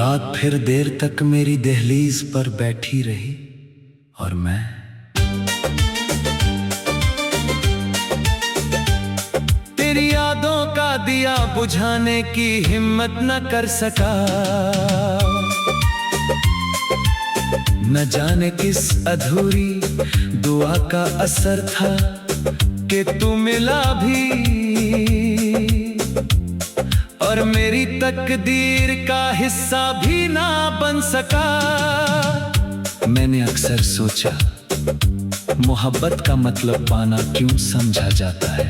रात फिर देर तक मेरी दहलीज पर बैठी रही और मैं तेरी यादों का दिया बुझाने की हिम्मत न कर सका। न जाने किस अधूरी दुआ का असर था कि तू मिला भी और मेरी तकदीर का हिस्सा भी ना बन सका। मैंने अक्सर सोचा मोहब्बत का मतलब पाना क्यों समझा जाता है।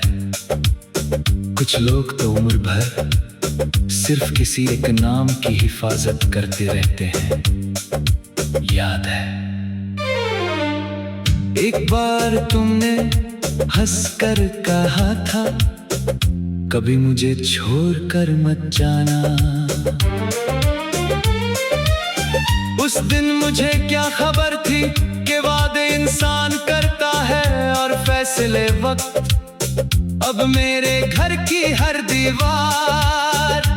कुछ लोग तो उम्र भर सिर्फ किसी एक नाम की हिफाजत करते रहते हैं। याद है एक बार तुमने हंसकर कहा था कभी मुझे छोड़कर मत जाना। उस दिन मुझे क्या खबर थी कि वादे इंसान करता है और फैसले वक्त अब मेरे घर की हर दीवार।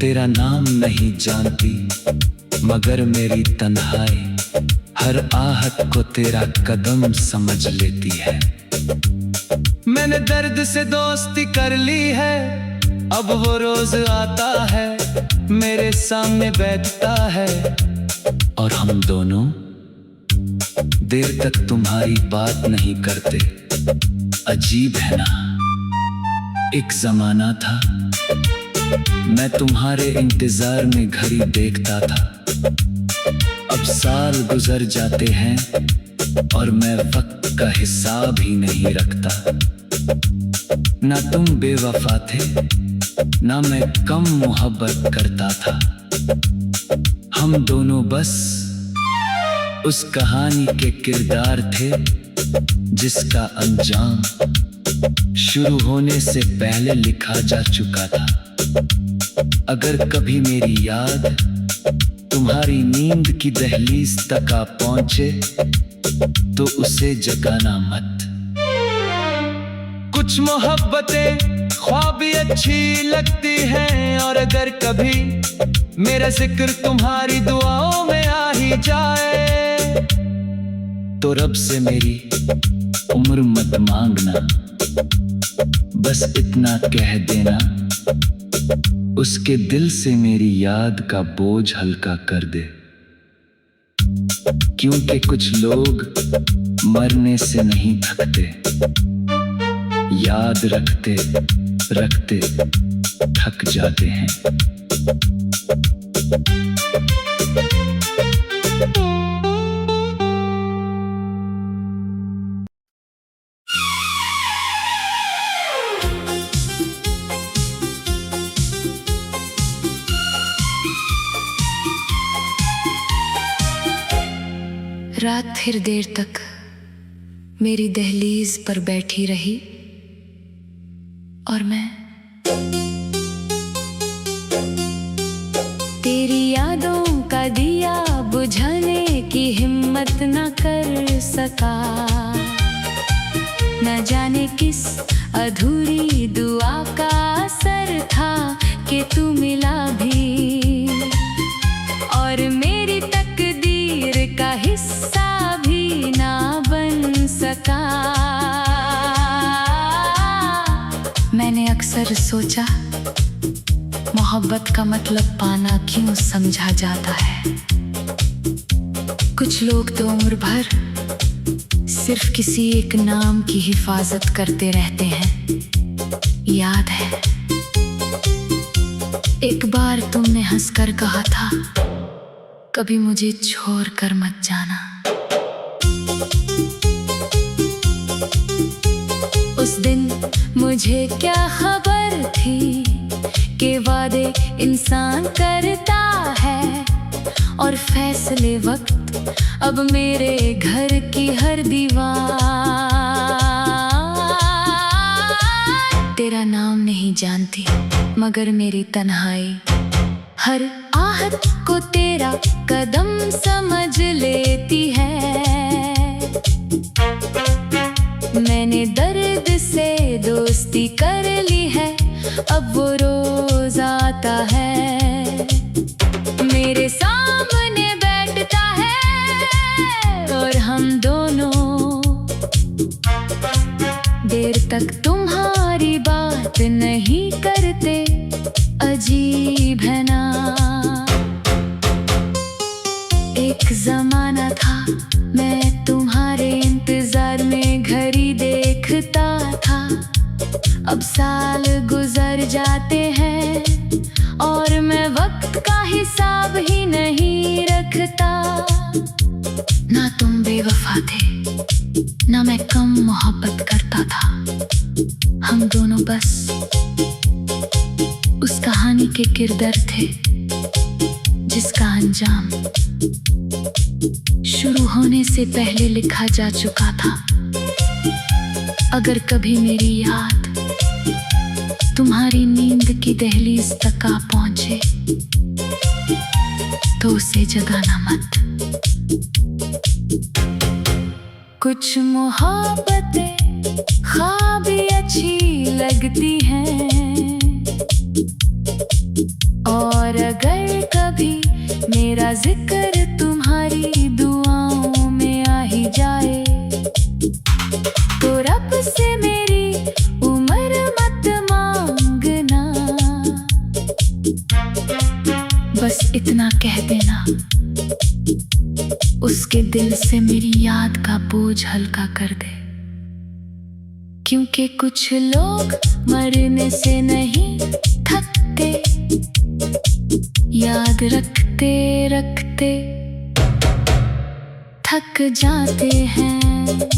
तेरा नाम नहीं जानती मगर मेरी तन्हाई हर आहट को तेरा कदम समझ लेती है। मैंने दर्द से दोस्ती कर ली है, अब वो रोज आता है मेरे सामने बैठता है और हम दोनों देर तक तुम्हारी बात नहीं करते। अजीब है ना, एक जमाना था मैं तुम्हारे इंतजार में घड़ी देखता था। अब साल गुजर जाते हैं और मैं वक्त का हिसाब ही नहीं रखता। ना तुम बेवफा थे ना मैं कम मोहब्बत करता था। हम दोनों बस उस कहानी के किरदार थे जिसका अंजाम शुरू होने से पहले लिखा जा चुका था। अगर कभी मेरी याद तुम्हारी नींद की दहलीज तक आ पहुंचे तो उसे जगाना मत। कुछ मोहब्बतें ख्वाबी अच्छी लगती हैं और अगर कभी मेरा जिक्र तुम्हारी दुआओं में आ ही जाए तो रब से मेरी उम्र मत मांगना। बस इतना कह देना उसके दिल से मेरी याद का बोझ हल्का कर दे। क्योंकि कुछ लोग मरने से नहीं थकते, याद रखते रखते थक जाते हैं। रात फिर देर तक मेरी दहलीज पर बैठी रही और मैं तेरी यादों का दिया बुझाने की हिम्मत न कर सका। न जाने किस अधूरी दुआ का असर था कि तू मिला भी और मेरी तकदीर का हिस्सा भी ना बन सका। मैंने अक्सर सोचा मोहब्बत का मतलब पाना क्यों समझा जाता है। कुछ लोग तो उम्र भर सिर्फ किसी एक नाम की हिफाजत करते रहते हैं। याद है एक बार तुमने हंसकर कहा था कभी मुझे छोड़कर मत जाना। उस दिन मुझे क्या खबर थी कि वादे इंसान करता है और फैसले वक्त अब मेरे घर की हर दीवार। तेरा नाम नहीं जानती मगर मेरी तन्हाई हर आहट को तेरा कदम समझ लेती है। मैंने दर्द से दोस्ती कर ली है, अब वो रोज आता है तक तुम्हारी बात नहीं करते, अजीब है ना। एक जमाना था मैं तुम्हारे इंतजार में घड़ी देखता था, अब साल गुजर जाते हैं और मैं वक्त का हिसाब ही नहीं रखता। ना तुम बेवफा थे, ना मैं कम मोहब्बत करता था, हम दोनों बस उस कहानी के किरदार थे जिसका अंजाम शुरू होने से पहले लिखा जा चुका था। अगर कभी मेरी याद तुम्हारी नींद की दहलीज तक आ पहुंचे तो उसे जगाना मत। कुछ मोहब्बतें ख्वाब भी अच्छी लगती हैं, और अगर कभी मेरा जिक्र तुम्हारी दुआओं में आ ही जाए तो रब से मेरी उम्र मत मांगना। बस इतना कह देना, उसके दिल से मेरी याद का बोझ हल्का कर दे। क्योंकि कुछ लोग मरने से नहीं थकते, याद रखते रखते थक जाते हैं।